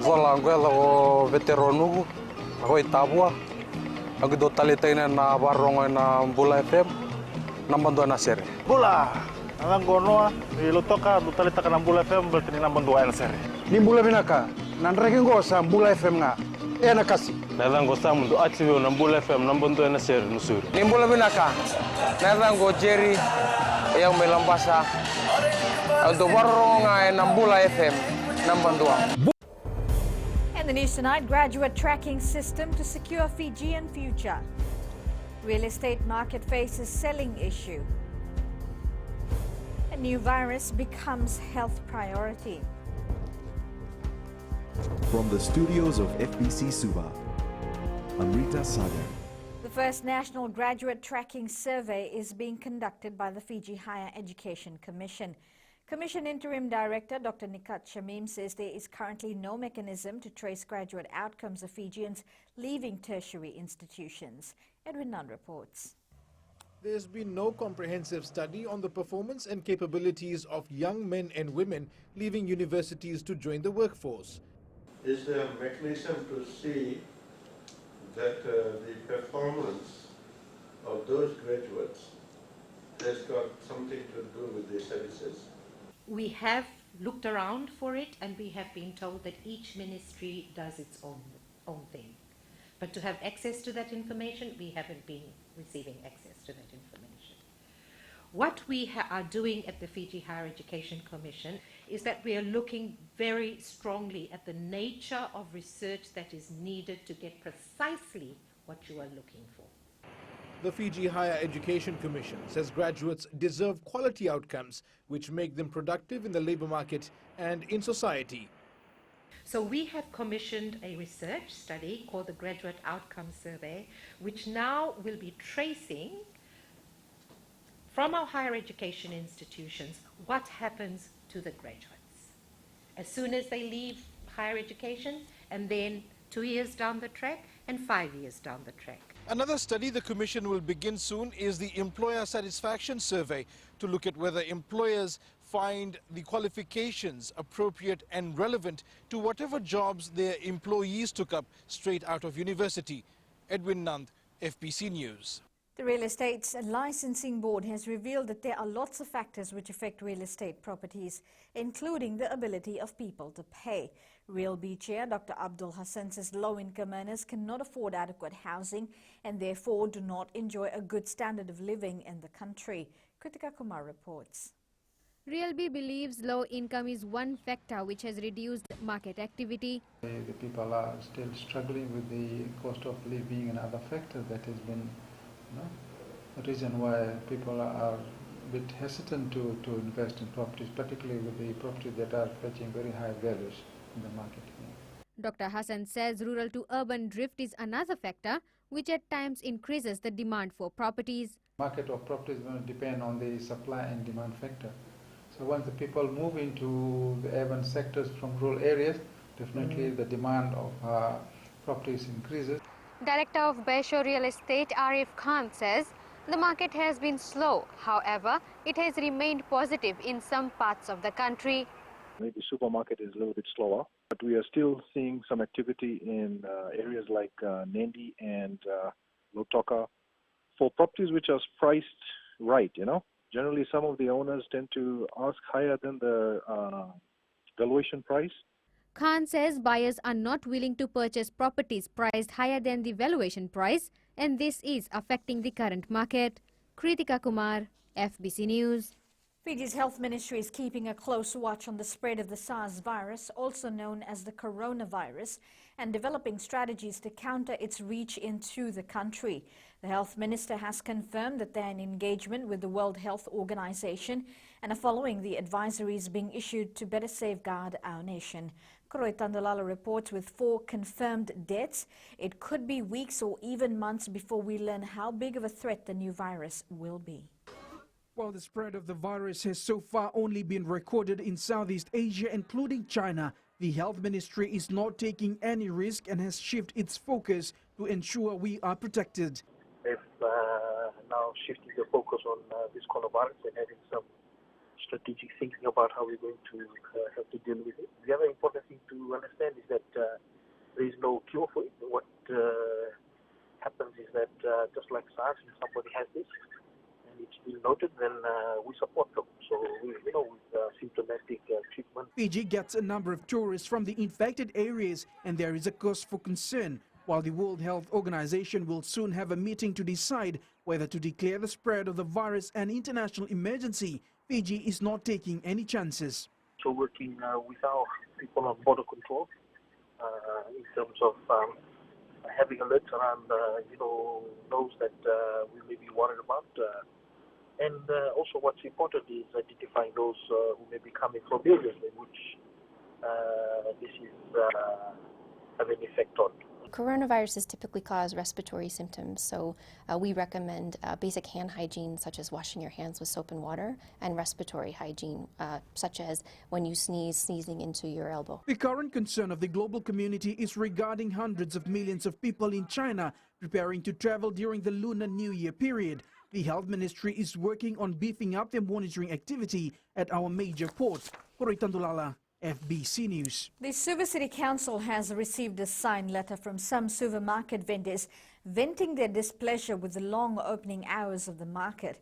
Vola Anguela o veterano, ako itabua. Ako do talitay na barong na Bula FM, nambando na sir. Bula, alang gono ilutoka do talita ka ng Bula FM berarti ni nambando na sir. Ni Bula binaka, nanreke ngo sa Bula FM nga. Na kasi. Nalang go sa mundo atibyo ng Bula FM nambando na sir nusur. Ni Bula binaka, nalang go Jerry, yang melambasa. Do barong na Bula FM, nambando. In the news tonight, graduate tracking system to secure Fijian future. Real estate market faces selling issue. A new virus becomes health priority. From the studios of FBC Suba, Amrita Sagar. The first national graduate tracking survey is being conducted by the Fiji Higher Education Commission. Commission Interim Director Dr. Nikat Shamim says there is currently no mechanism to trace graduate outcomes of Fijians leaving tertiary institutions. Edwin Nunn reports. There's been no comprehensive study on the performance and capabilities of young men and women leaving universities to join the workforce. Is there a mechanism to see that the performance of those graduates has got something to do with the services? We have looked around for it, and we have been told that each ministry does its own thing. But to have access to that information, we haven't been receiving access to that information. What we are doing at the Fiji Higher Education Commission is that we are looking very strongly at the nature of research that is needed to get precisely what you are looking for. The Fiji Higher Education Commission says graduates deserve quality outcomes which make them productive in the labour market and in society. So we have commissioned a research study called the Graduate Outcome Survey, which now will be tracing from our higher education institutions what happens to the graduates as soon as they leave higher education, and then 2 years down the track and 5 years down the track. Another study the Commission will begin soon is the Employer Satisfaction Survey to look at whether employers find the qualifications appropriate and relevant to whatever jobs their employees took up straight out of university. Edwin Nand, FBC News. The Real Estate Licensing Board has revealed that there are lots of factors which affect real estate properties, including the ability of people to pay. Real B Chair Dr. Abdul Hassan says low-income earners cannot afford adequate housing and therefore do not enjoy a good standard of living in the country. Kritika Kumar reports. Real B believes low income is one factor which has reduced market activity. The people are still struggling with the cost of living and other factors that has been the reason why people are a bit hesitant to invest in properties, particularly with the properties that are fetching very high values in the market. Dr. Hassan says rural to urban drift is another factor which at times increases the demand for properties. Market of properties will depend on the supply and demand factor. So once the people move into the urban sectors from rural areas, definitely the demand of properties increases. Director of Bayshore Real Estate Arif Khan says the market has been slow. However, it has remained positive in some parts of the country. Maybe supermarket is a little bit slower, but we are still seeing some activity in areas like Nandi and Lotoka for properties which are priced right, Generally, some of the owners tend to ask higher than the valuation price. Khan says buyers are not willing to purchase properties priced higher than the valuation price, and this is affecting the current market. Kritika Kumar, FBC News. Fiji's health ministry is keeping a close watch on the spread of the SARS virus, also known as the coronavirus, and developing strategies to counter its reach into the country. The health minister has confirmed that they're in engagement with the World Health Organization and are following the advisories being issued to better safeguard our nation. Koroi Tandalala reports with 4 confirmed deaths. It could be weeks or even months before we learn how big of a threat the new virus will be. While the spread of the virus has so far only been recorded in Southeast Asia, including China, the health ministry is not taking any risk and has shifted its focus to ensure we are protected. They've now shifted the focus on this coronavirus and having some strategic thinking about how we're going to have to deal with it. The other important thing to understand is that there is no cure for it. What happens is that just like SARS, if somebody has this and it's been noted, then we support them. So, with symptomatic treatment. Fiji gets a number of tourists from the infected areas, and there is a cause for concern. While the World Health Organization will soon have a meeting to decide whether to declare the spread of the virus an international emergency, Fiji is not taking any chances. So working with our people on border control in terms of having alerts around, those that we may be worried about. And also what's important is identifying those who may be coming from areas in which this is having effect on. Coronaviruses typically cause respiratory symptoms, so we recommend basic hand hygiene, such as washing your hands with soap and water, and respiratory hygiene, such as when you sneeze, sneezing into your elbow. The current concern of the global community is regarding hundreds of millions of people in China preparing to travel during the Lunar New Year period. The Health Ministry is working on beefing up their monitoring activity at our major port. Tandulala, FBC News. The Suva City Council has received a signed letter from some Suva market vendors venting their displeasure with the long opening hours of the market.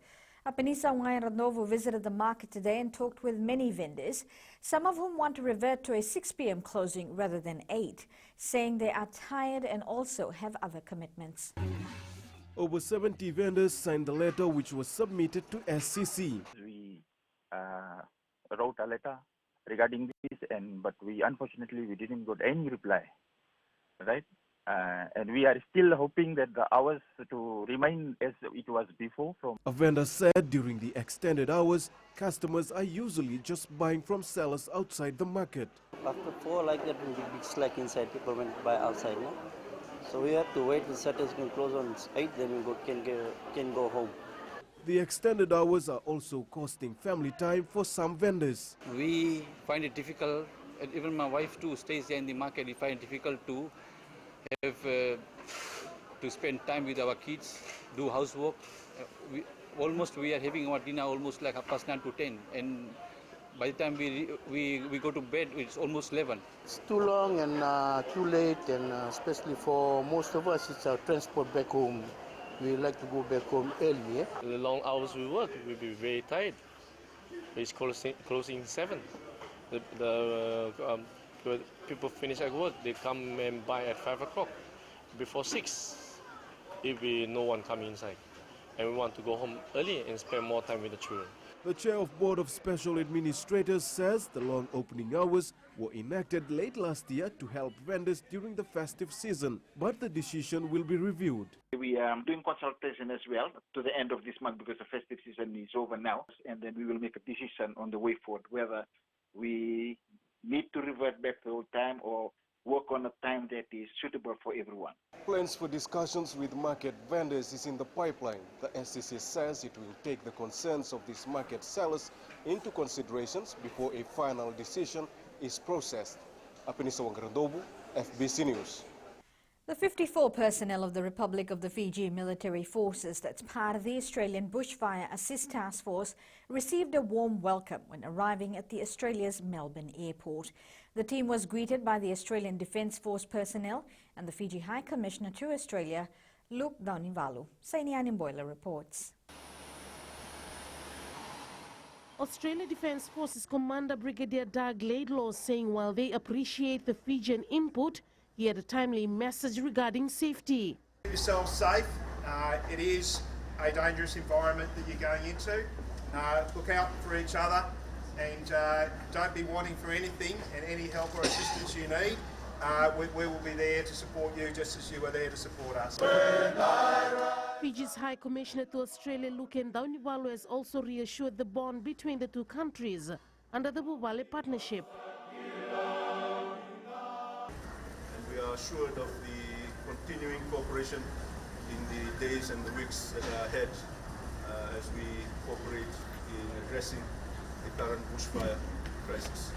Apenisa Wairandovo visited the market today and talked with many vendors, some of whom want to revert to a 6 p.m. closing rather than 8, saying they are tired and also have other commitments. Over 70 vendors signed the letter, which was submitted to SCC. We wrote a letter regarding this, but unfortunately we didn't get any reply, right? And we are still hoping that the hours to remain as it was before. A vendor said during the extended hours, customers are usually just buying from sellers outside the market. After 4 like that, will be big slack inside. People went buy outside, no? So we have to wait. The shutters can close on 8, then we can go home. The extended hours are also costing family time for some vendors. We find it difficult, and even my wife too stays there in the market. We find it difficult to have to spend time with our kids, do housework. We are having our dinner almost like 9:30 to 10, and by the time we go to bed, it's almost 11. It's too long and too late, and especially for most of us, it's our transport back home. We like to go back home early. Eh? The long hours we work, we'll be very tired. It's closing 7. The people finish at work, they come and buy at 5 o'clock, before 6, if no one come inside. And we want to go home early and spend more time with the children. The chair of Board of Special Administrators says the long opening hours were enacted late last year to help vendors during the festive season, but the decision will be reviewed. We are doing consultation as well to the end of this month because the festive season is over now, and then we will make a decision on the way forward whether we need to revert back to old time or work on a time that is suitable for everyone. Plans for discussions with market vendors is in the pipeline. The SCC says it will take the concerns of these market sellers into considerations before a final decision is processed. Apenisa Wangrandobu, FBC News. The 54 personnel of the Republic of the Fiji Military Forces that's part of the Australian Bushfire Assist Task Force received a warm welcome when arriving at the Australia's Melbourne airport. The team was greeted by the Australian Defence Force personnel and the Fiji High Commissioner to Australia, Luke Daunivalu. Sainianin Boiler reports. Australian Defence Forces Commander Brigadier Doug Laidlaw saying while they appreciate the Fijian input, he had a timely message regarding safety. Keep yourselves safe. It is a dangerous environment that you're going into. Look out for each other and don't be wanting for anything and any help or assistance you need. We will be there to support you just as you are there to support us. Fiji's High Commissioner to Australia, Luke Daunivalu, has also reassured the bond between the two countries under the Bubale Partnership. We are assured of the continuing cooperation in the days and the weeks that are ahead as we cooperate in addressing the current bushfire crisis.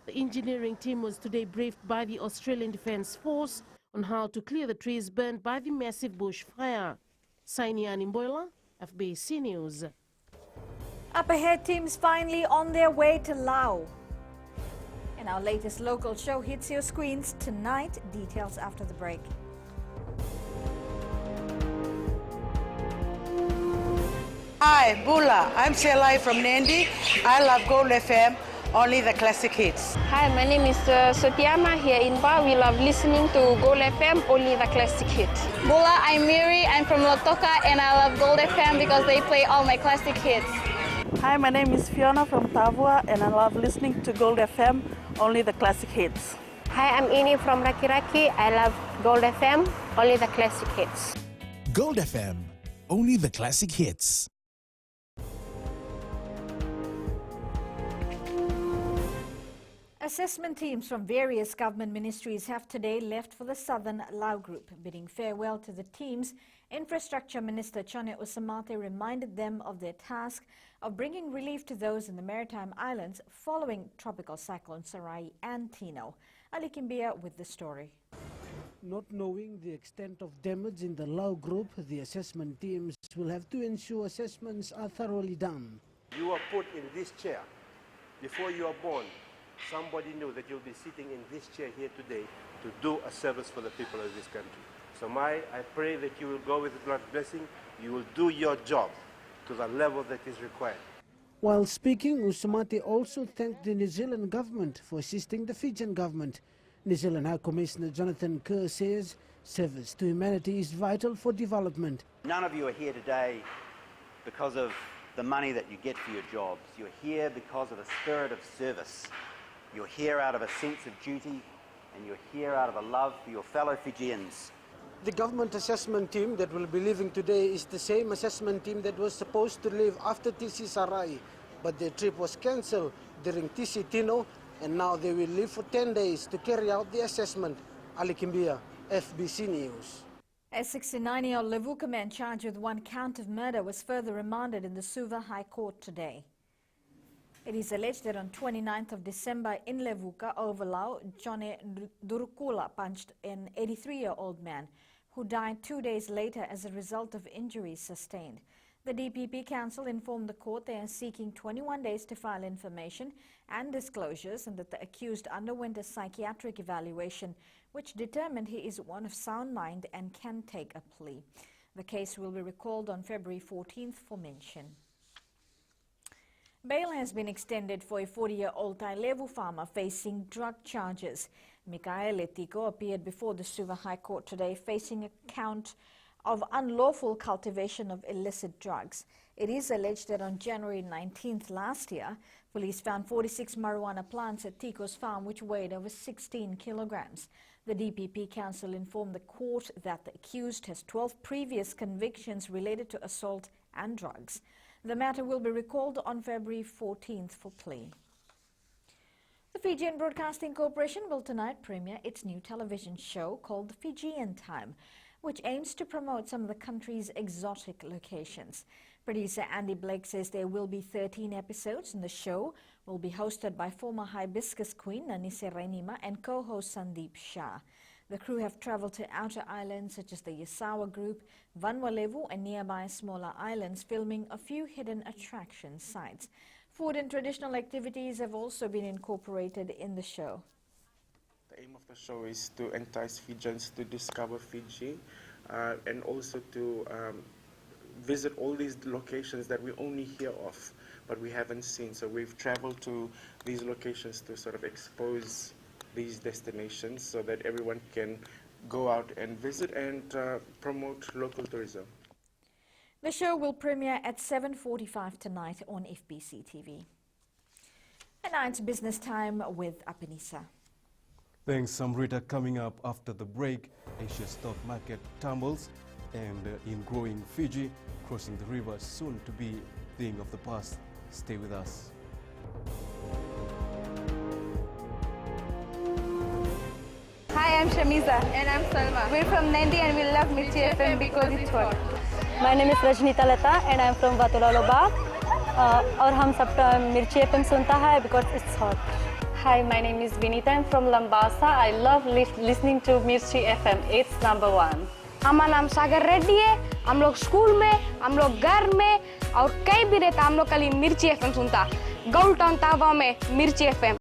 The engineering team was today briefed by the Australian Defence Force on how to clear the trees burned by the massive bushfire. Sainianin Boiler, FBC News. Up ahead, teams finally on their way to Laos. And our latest local show hits your screens tonight. Details after the break. Hi, Bula. I'm Selai from Nandi. I love Gold FM, only the classic hits. Hi, my name is Sotiama here in Ba. We love listening to Gold FM, only the classic hits. Bula, I'm Miri. I'm from Lotoka and I love Gold FM because they play all my classic hits. Hi, my name is Fiona from Tavua and I love listening to Gold FM, only the classic hits. Hi, I'm Ini from Raki Raki. I love Gold FM, only the classic hits. Gold FM, only the classic hits. Assessment teams from various government ministries have today left for the Southern Lao Group. Bidding farewell to the teams, Infrastructure Minister Chone Usamate reminded them of their task of bringing relief to those in the Maritime Islands following Tropical Cyclone Sarai and Tino. Ali Kimbia with the story. Not knowing the extent of damage in the Lao Group, the assessment teams will have to ensure assessments are thoroughly done. You are put in this chair. Before you are born, somebody knew that you'll be sitting in this chair here today to do a service for the people of this country. So I pray that you will go with God's blessing, you will do your job to the level that is required. While speaking, Usamate also thanked the New Zealand government for assisting the Fijian government. New Zealand High Commissioner Jonathan Kerr says service to humanity is vital for development. None of you are here today because of the money that you get for your jobs. You're here because of a spirit of service. You're here out of a sense of duty, and you're here out of a love for your fellow Fijians. The government assessment team that will be leaving today is the same assessment team that was supposed to leave after TC Sarai, but their trip was cancelled during TC Tino, and now they will leave for 10 days to carry out the assessment. Ali Kimbia, FBC News. A 69-year-old Levuka man charged with one count of murder was further remanded in the Suva High Court today. It is alleged that on 29th of December in Levuka, Overlau, Jone Durukula punched an 83-year-old man who died 2 days later as a result of injuries sustained. The DPP Council informed the court they are seeking 21 days to file information and disclosures, and that the accused underwent a psychiatric evaluation which determined he is one of sound mind and can take a plea. The case will be recalled on February 14th for mention. Bail has been extended for a 40-year-old Tailevu farmer facing drug charges. Mikaele Tiko appeared before the Suva High Court today facing a count of unlawful cultivation of illicit drugs. It is alleged that on January 19th last year, police found 46 marijuana plants at Tiko's farm which weighed over 16 kilograms. The DPP Council informed the court that the accused has 12 previous convictions related to assault and drugs. The matter will be recalled on February 14th for plea. The Fijian Broadcasting Corporation will tonight premiere its new television show called The Fijian Time, which aims to promote some of the country's exotic locations. Producer Andy Blake says there will be 13 episodes, and the show will be hosted by former Hibiscus Queen Nanise Renima and co-host Sandeep Shah. The crew have travelled to outer islands such as the Yasawa Group, Vanuatu and nearby smaller islands, filming a few hidden attraction sites. Food and traditional activities have also been incorporated in the show. The aim of the show is to entice Fijians to discover Fiji and also to visit all these locations that we only hear of but we haven't seen. So we've traveled to these locations to sort of expose these destinations so that everyone can go out and visit and promote local tourism. The show will premiere at 7:45 tonight on FBC TV. And now it's business time with Apenisa. Thanks, Samrita. Coming up after the break, Asia's stock market tumbles, and in growing Fiji, crossing the river soon to be thing of the past. Stay with us. Hi, I'm Shamiza. And I'm Salma. We're from Nandi and we love Mirchi FM because it's hot. My name is Rajnita Lata and I'm from Vatulaloba. और हम सब मिर्ची FM सुनता है because it's hot. Hi, my name is Vinita. I'm from Lambasa. I love listening to Mirchi FM. It's number one. हमारा नाम सागर रेड्डी है। हम लोग स्कूल में, हम लोग घर में और कहीं भी रहता हम लोग खाली मिर्ची एफएम सुनता। गोल्ड टाउन तावा में मिर्ची FM.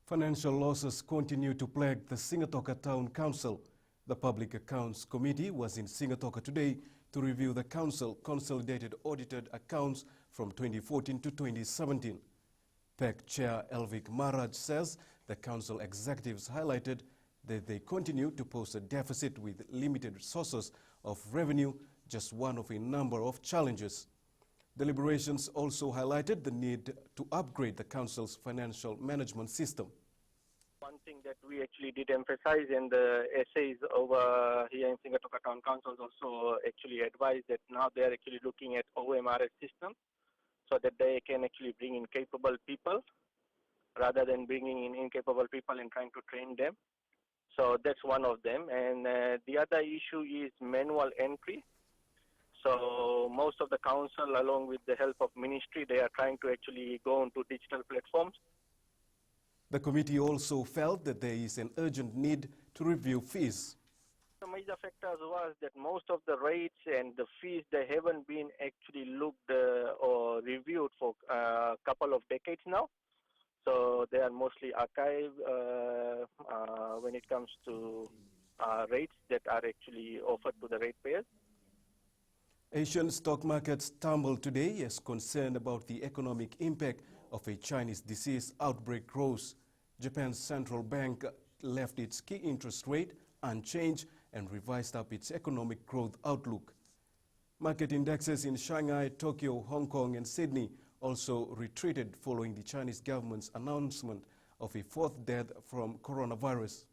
Financial losses continue to plague the Singatoka Town Council. The Public Accounts Committee was in Singatoka today to review the council consolidated audited accounts from 2014 to 2017. PEC Chair Elvik Maharaj says the council executives highlighted that they continue to post a deficit with limited sources of revenue, just one of a number of challenges. Deliberations also highlighted the need to upgrade the council's financial management system. One thing that we actually did emphasize, and the essays over here in Singatoka Town Council also actually advised that now they are actually looking at OMRS system so that they can actually bring in capable people rather than bringing in incapable people and trying to train them. So that's one of them. And the other issue is manual entry. So most of the council, along with the help of ministry, they are trying to actually go onto digital platforms. The committee also felt that there is an urgent need to review fees. The major factors was that most of the rates and the fees, they haven't been actually looked or reviewed for a couple of decades now. So they are mostly archived when it comes to rates that are actually offered to the ratepayers. Asian stock markets tumbled today as concern about the economic impact of a Chinese disease outbreak grows. Japan's central bank left its key interest rate unchanged and revised up its economic growth outlook. Market indexes in Shanghai, Tokyo, Hong Kong and Sydney also retreated following the Chinese government's announcement of a fourth death from coronavirus.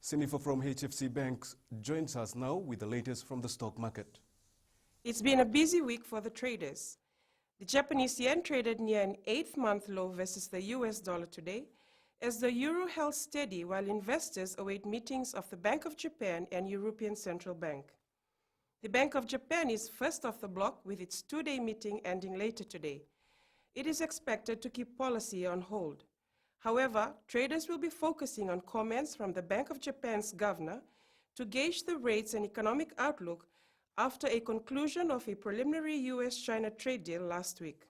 Sinifa from HFC Banks joins us now with the latest from the stock market. It's been a busy week for the traders. The Japanese yen traded near an 8-month low versus the US dollar today, as the euro held steady while investors await meetings of the Bank of Japan and European Central Bank. The Bank of Japan is first off the block with its 2-day meeting ending later today. It is expected to keep policy on hold. However, traders will be focusing on comments from the Bank of Japan's governor to gauge the rates and economic outlook after a conclusion of a preliminary US-China trade deal last week.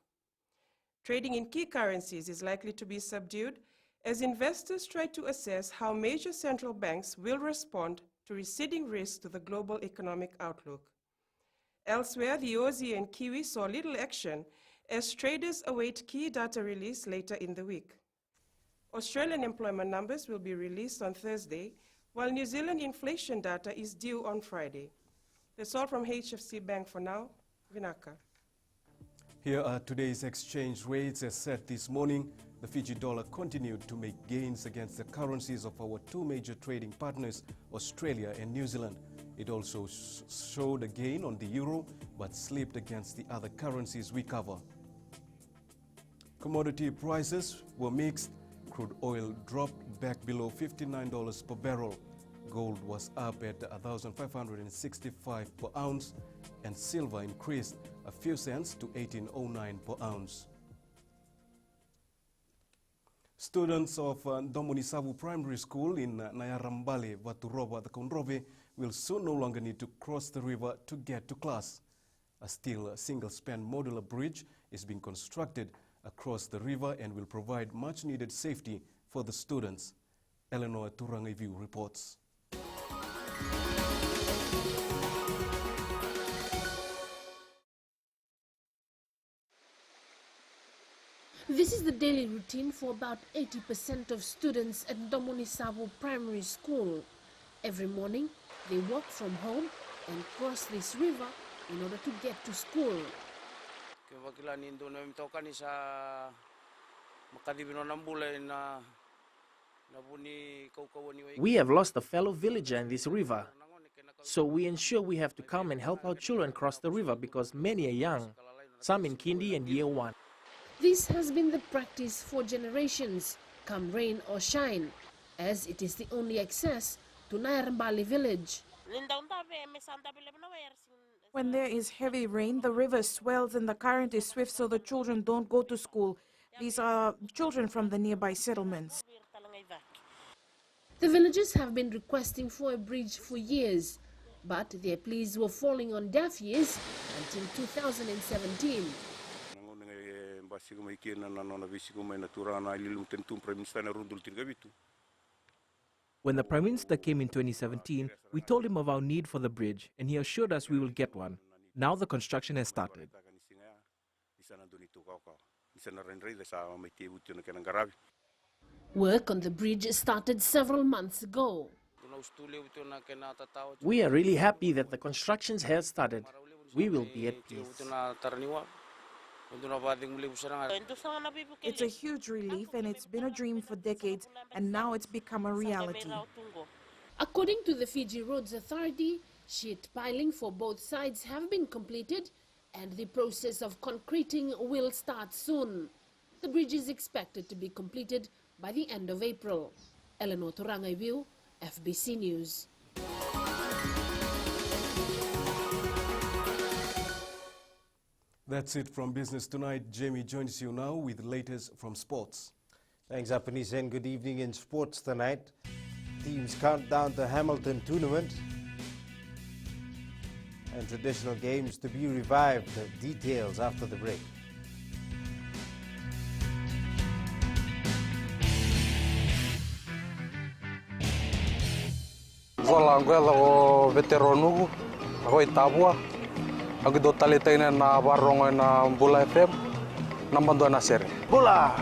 Trading in key currencies is likely to be subdued as investors try to assess how major central banks will respond to receding risks to the global economic outlook. Elsewhere, the Aussie and Kiwi saw little action as traders await key data release later in the week. Australian employment numbers will be released on Thursday, while New Zealand inflation data is due on Friday. That's all from HFC Bank for now. Vinaka. Here are today's exchange rates as set this morning. The Fiji dollar continued to make gains against the currencies of our two major trading partners, Australia and New Zealand. It also showed a gain on the euro, but slipped against the other currencies we cover. Commodity prices were mixed. Crude oil dropped back below $59 per barrel. Gold was up at $1,565 per ounce, and silver increased a few cents to $18.09 per ounce. Students of Domonisavu Primary School in Nayarambale, Vaturoba, the Kondrove, will soon no longer need to cross the river to get to class. A steel single-span modular bridge is being constructed across the river and will provide much-needed safety for the students. Eleanor Turangivu reports. This is the daily routine for about 80% of students at Domonisavu Primary School. Every morning, they walk from home and cross this river in order to get to school. We have lost a fellow villager in this river, so we ensure we have to come and help our children cross the river because many are young, some in kindy and year 1. This has been the practice for generations, come rain or shine, as it is the only access to Nayarambali village. When there is heavy rain, the river swells and the current is swift, so the children don't go to school. These are children from the nearby settlements. The villagers have been requesting for a bridge for years, but their pleas were falling on deaf ears until 2017. When the Prime Minister came in 2017, we told him of our need for the bridge, and he assured us we will get one. Now the construction has started. Work on the bridge started several months ago. We are really happy that the construction has started. We will be at peace. It's a huge relief, and it's been a dream for decades, and now it's become a reality. According to the Fiji Roads Authority, sheet piling for both sides have been completed and the process of concreting will start soon. The bridge is expected to be completed by the end of April. Eleanor Torangaibiu, FBC News. That's it from Business Tonight. Jamie joins you now with the latest from sports. Thanks, Apanis, and good evening in sports tonight. Teams count down the Hamilton tournament and traditional games to be revived. The details after the break. Vola angela o veteranu hoi tabua ag do talitaina na barongo na Bula FM nambando na seri Bula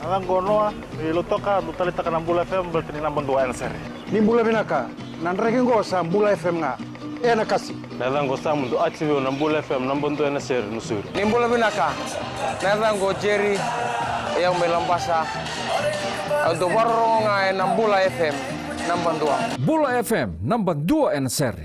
ang gono ilutoka do talita ka na Bula FM bertini nambando na seri ni Bula binaka nan regengo sa Bula FM nga na kasi nadango sa mundo achivo na Bula FM nambando na seri nusuri ni Bula binaka nadango Jerry yang melambasa do barongo nga na Bula FM nambando Bula FM nambando na seri.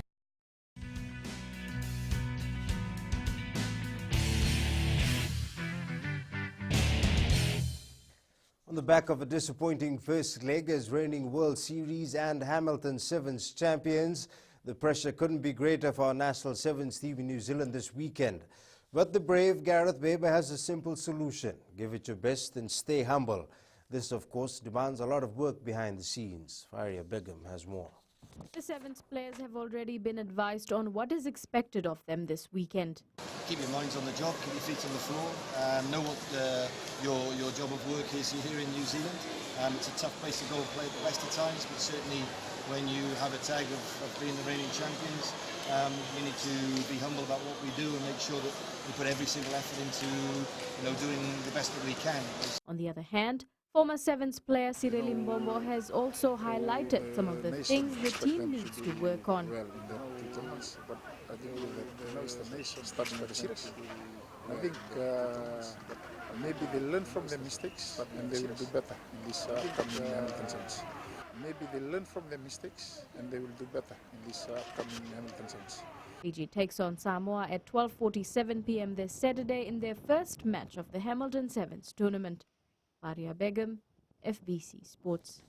On the back of a disappointing first leg as reigning World Series and Hamilton Sevens champions, the pressure couldn't be greater for our national sevens team in New Zealand this weekend. But the brave Gareth Weber has a simple solution. Give it your best and stay humble. This, of course, demands a lot of work behind the scenes. Faria Begum has more. The sevens players have already been advised on what is expected of them this weekend. Keep your minds on the job, keep your feet on the floor, know what your job of work is here in New Zealand. It's a tough place to go play at the best of times, but certainly when you have a tag of being the reigning champions, we need to be humble about what we do and make sure that we put every single effort into doing the best that we can. On the other hand, former sevens player Cyril Mbombo has also highlighted some of the things the team needs to work on. Well, in the 2 months, but I think it's the nation starts very serious. I think maybe they learn from their mistakes and they will do better in this upcoming Hamilton Sevens. Maybe they learn from their mistakes and they will do better in this upcoming Hamilton Sevens. Fiji takes on Samoa at 12:47 p.m. this Saturday in their first match of the Hamilton Sevens tournament. Faria Begum, FBC Sports.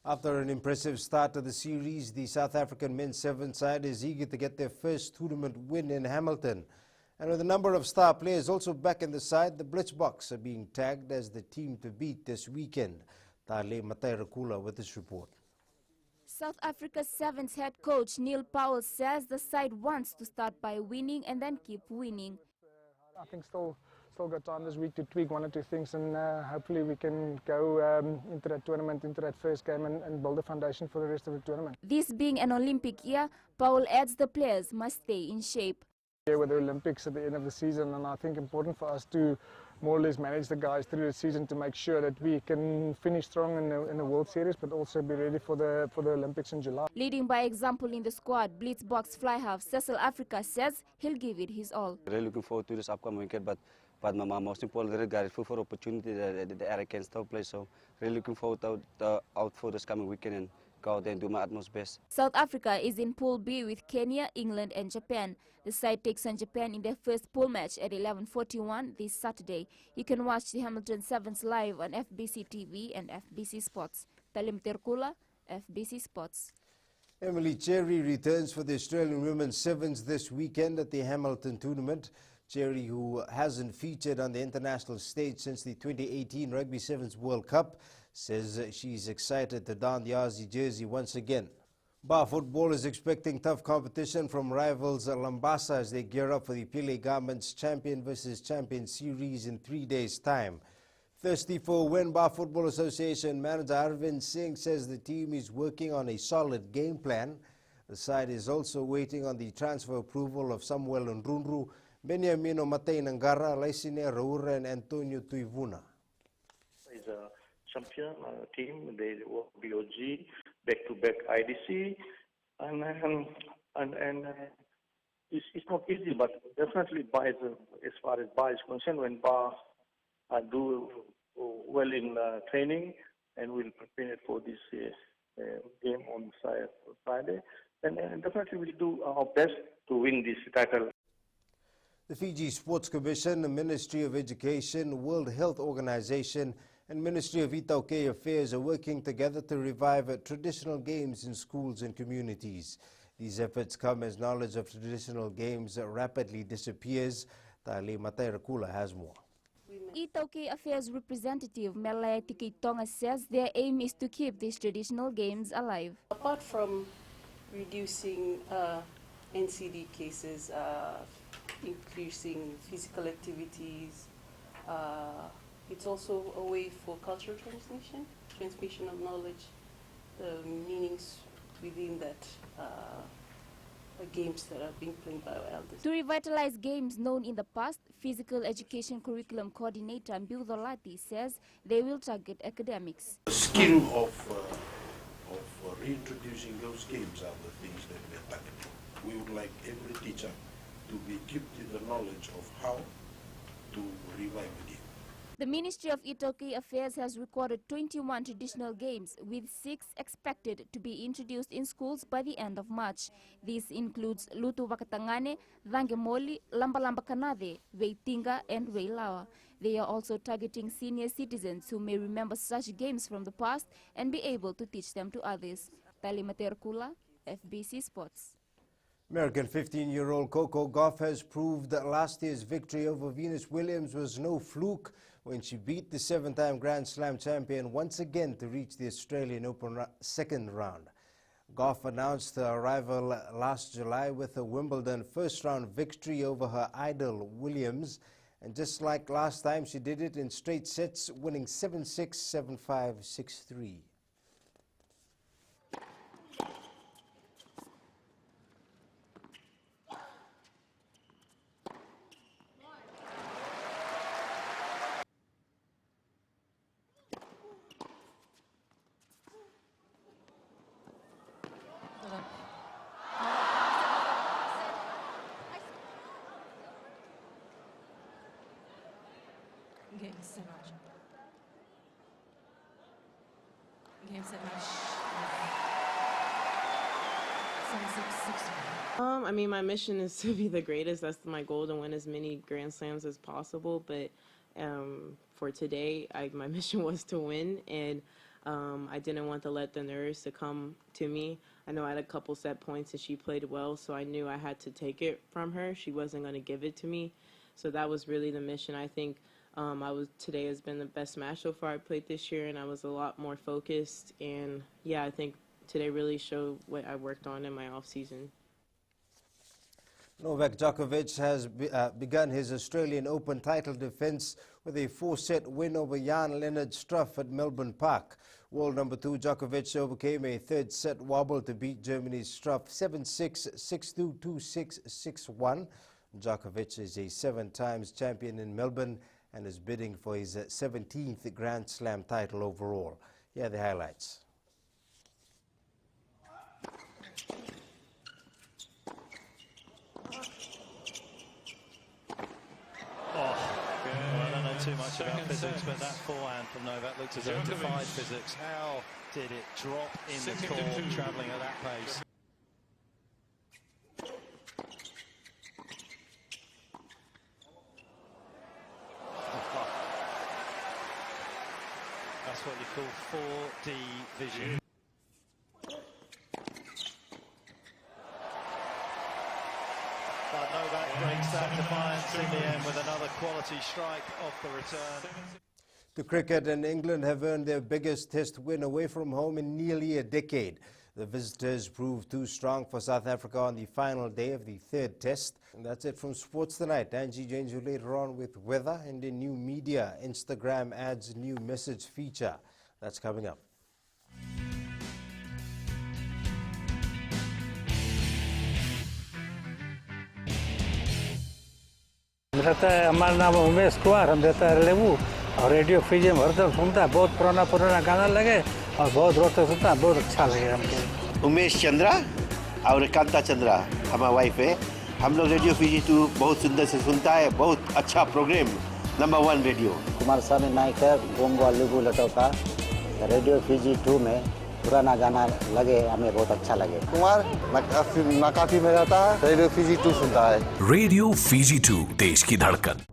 After an impressive start to the series, the South African men's sevens side is eager to get their first tournament win in Hamilton. And with a number of star players also back in the side, the Blitzboks are being tagged as the team to beat this weekend. Tale Matairakula with this report. South Africa's sevens head coach Neil Powell says the side wants to start by winning and then keep winning. I think still got time this week to tweak 1 or 2 things, and hopefully we can go into that tournament, into that first game, and build a foundation for the rest of the tournament. This being an Olympic year, Powell adds the players must stay in shape. Yeah, with the Olympics at the end of the season, and I think important for us to more or less manage the guys through the season to make sure that we can finish strong in the World Series, but also be ready for the Olympics in July. Leading by example in the squad, Blitzboks fly half Cecil Africa says he'll give it his all. Really looking forward to this upcoming weekend, but my most important grateful for opportunity that I can still play. So really looking forward out for this coming weekend and go out there and do my utmost best. South Africa is in Pool B with Kenya, England and Japan. The side takes on Japan in their first pool match at 11:41 this Saturday. You can watch the Hamilton Sevens live on FBC TV and FBC Sports. Talim Terkula, FBC Sports. Emily Cherry returns for the Australian Women's Sevens this weekend at the Hamilton Tournament. Cherry, who hasn't featured on the international stage since the 2018 Rugby Sevens World Cup, says she's excited to don the Aussie jersey once again. Bar football is expecting tough competition from rivals Lambasa as they gear up for the Pele Garments Champion vs Champion series in 3 days' time. Thirsty for a win, Bar Football Association manager Arvind Singh says the team is working on a solid game plan. The side is also waiting on the transfer approval of Samuel Ndrunru, Beniamino Matei Nangara, Laisine Raura and Antonio Tuivuna. It's a champion team. They work BOG, back-to-back IDC, and it's not easy, but definitely as far as Bar is concerned, when Bar do well in training, and we'll prepare for this game on Friday, and definitely we'll do our best to win this title. The Fiji Sports Commission, the Ministry of Education, World Health Organization and Ministry of Itauke Affairs are working together to revive traditional games in schools and communities. These efforts come as knowledge of traditional games rapidly disappears. Tali Matairakula has more. Itauke Affairs representative Melaya Tikaitonga says their aim is to keep these traditional games alive. Apart from reducing NCD cases, increasing physical activities, it's also a way for cultural transmission of knowledge, the meanings within that games that are being played by our elders. To revitalize games known in the past, Physical Education Curriculum Coordinator Mbiu Dolati says they will target academics. The skill of reintroducing those games are the things that we are targeting. We would like every teacher to be equipped with the knowledge of how to revive the game. The Ministry of Itauke Affairs has recorded 21 traditional games, with 6 expected to be introduced in schools by the end of March. This includes Lutu Wakatangane, Vangemoli, Lamba Kanade, Weitinga and Weilawa. They are also targeting senior citizens who may remember such games from the past and be able to teach them to others. Tali Materkula, FBC Sports. American 15-year-old Coco Gauff has proved that last year's victory over Venus Williams was no fluke when she beat the 7-time Grand Slam champion once again to reach the Australian Open second round. Gauff announced her arrival last July with a Wimbledon first-round victory over her idol Williams, and just like last time, she did it in straight sets, winning 7-6, 7-5, 6-3. Game set match. Game set match. 7-6, 6-1. I mean, my mission is to be the greatest. That's my goal, to win as many Grand Slams as possible. But for today, my mission was to win, and I didn't want to let the nerves to come to me. I know I had a couple set points and she played well, so I knew I had to take it from her. She wasn't going to give it to me. So that was really the mission. I think today has been the best match so far I played this year, and I was a lot more focused. And yeah, I think today really showed what I worked on in my off season. Novak Djokovic has begun his Australian Open title defence with a 4-set win over Jan-Lennard Struff at Melbourne Park. World number 2 Djokovic overcame a third-set wobble to beat Germany's Struff 7-6, 6-2, 2-6, 6-1. Djokovic is a 7-times champion in Melbourne and is bidding for his 17th Grand Slam title overall. Here are the highlights. I don't know too much about physics, but that forehand from Novak looked as though it defied physics. How did it drop in the court, travelling at that pace? That's what you call 4D vision. But Novak breaks that defiance in the quality strike off the return. To cricket, and England have earned their biggest test win away from home in nearly a decade. The visitors proved too strong for South Africa on the final day of the third test. And that's it from Sports Tonight. Angie joins you later on with weather and in new media. Instagram adds new message feature. That's coming up. रहता है हमारा नाम उमेश कुमार, हम रहता है रेलू और radio Fiji में हरदम सुनता है, बहुत पुराना गाना लगे और बहुत रोते सुनता है, बहुत अच्छा लगे हमको। उमेश चंद्रा और कांता चंद्रा हमारा वाइफ है, हम लोग रेडियो फीजी 2 बहुत सुंदर से सुनता है, बहुत अच्छा प्रोग्राम, नंबर 1 रेडियो। कुमार स्वामी नायकर गोंगवा लुगु लटोका रेडियो फीजी 2 में पुराना गाना लगे, हमें बहुत अच्छा लगे। कुमार नकाती में रहता है, रेडियो फीजी 2 सुनता है। रेडियो फीजी 2 देश की धड़कन।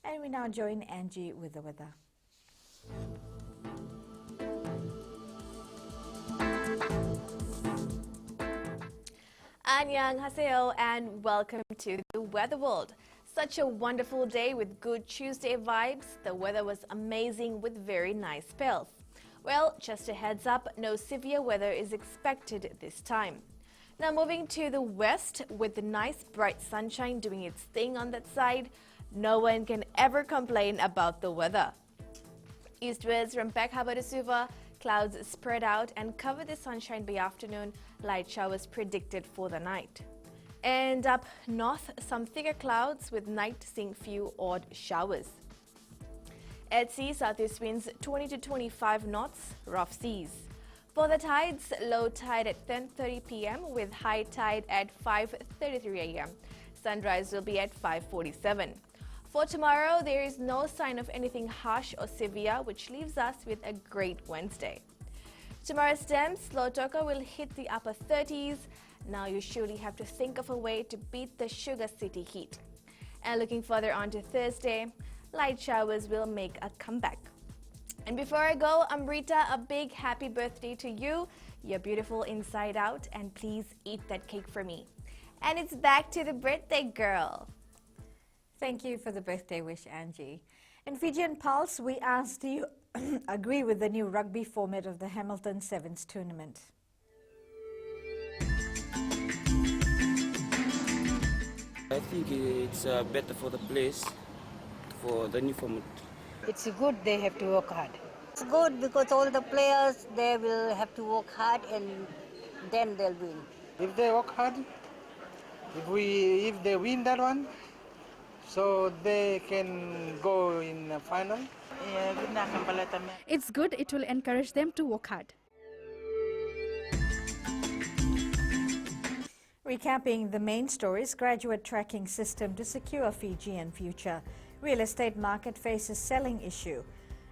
And we now join Angie with the weather. Annyeonghaseyo and welcome to the Weather World. Such a wonderful day with good Tuesday vibes. The weather was amazing with very nice spells. Well, just a heads up, no severe weather is expected this time. Now moving to the west with the nice bright sunshine doing its thing on that side, no one can ever complain about the weather. Eastwards from Pekhaba to Suva, clouds spread out and cover the sunshine by afternoon. Light showers predicted for the night. And up north, some thicker clouds with night seeing few odd showers. At sea, southeast winds 20 to 25 knots, rough seas. For the tides, low tide at 10:30 p.m. with high tide at 5:33 a.m. Sunrise will be at 5:47. For tomorrow, there is no sign of anything harsh or severe, which leaves us with a great Wednesday. Tomorrow's temps, low toka will hit the upper 30s. Now you surely have to think of a way to beat the sugar city heat. And looking further on to Thursday, light showers will make a comeback. And before I go, Amrita, a big happy birthday to you. You're beautiful inside out, and please eat that cake for me. And it's back to the birthday girl. Thank you for the birthday wish, Angie. In Fijian Pulse, we asked, do you agree with the new rugby format of the Hamilton Sevens tournament? I think it's better for the players, for the new format. It's good, they have to work hard. It's good because all the players, they will have to work hard and then they'll win. If they work hard, if they win that one, so they can go in the final. It's good, it will encourage them to work hard. Recapping the main stories, graduate tracking system to secure Fijian future. Real estate market faces selling issue.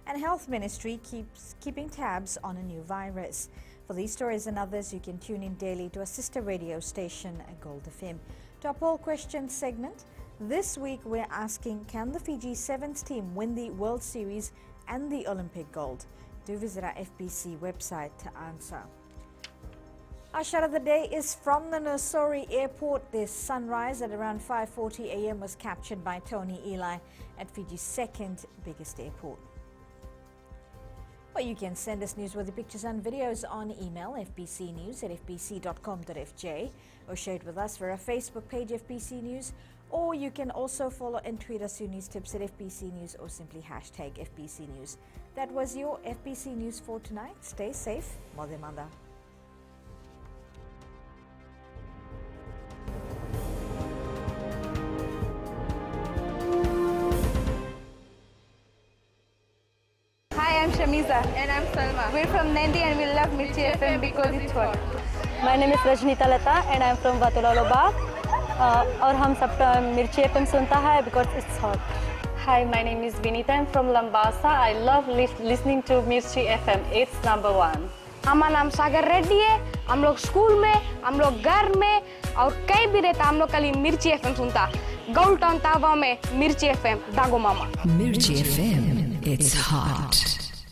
And health ministry keeps keeping tabs on a new virus. For these stories and others, you can tune in daily to a sister radio station at Gold FM. To our poll question segment, this week we're asking, can the Fiji Sevens team win the World Series and the Olympic gold? Do visit our FBC website to answer. Our shot of the day is from the Nosori Airport. This sunrise at around 5:40 a.m. was captured by Tony Eli at Fiji's second biggest airport. Well, you can send us newsworthy pictures and videos on email fbcnews@fbc.com.fj or share it with us via our Facebook page FBC News, or you can also follow and tweet us your news tips at FBC News or simply hashtag FBC News. That was your FBC News for tonight. Stay safe. Modemanda. Hi, I'm Shamiza. And I'm Salma. We're from Nandi and we love Mirchi FM because it's hot. My name is Rajnita Lata and I'm from Vatulaloba. और हम सब मिर्ची FM सुनता है because it's hot. Hi, my name is Vinita. I'm from Lambasa. I love listening to Mirchi FM. It's number 1. हमारा नाम सागर रेड्डी है. हम लोग स्कूल में, हम लोग घर में और कहीं भी रहता हम लोग खाली मिर्ची FM सुनता. गोल्ड टाउन तावा में मिर्ची FM दागो मामा. Mirchi FM, it's hot.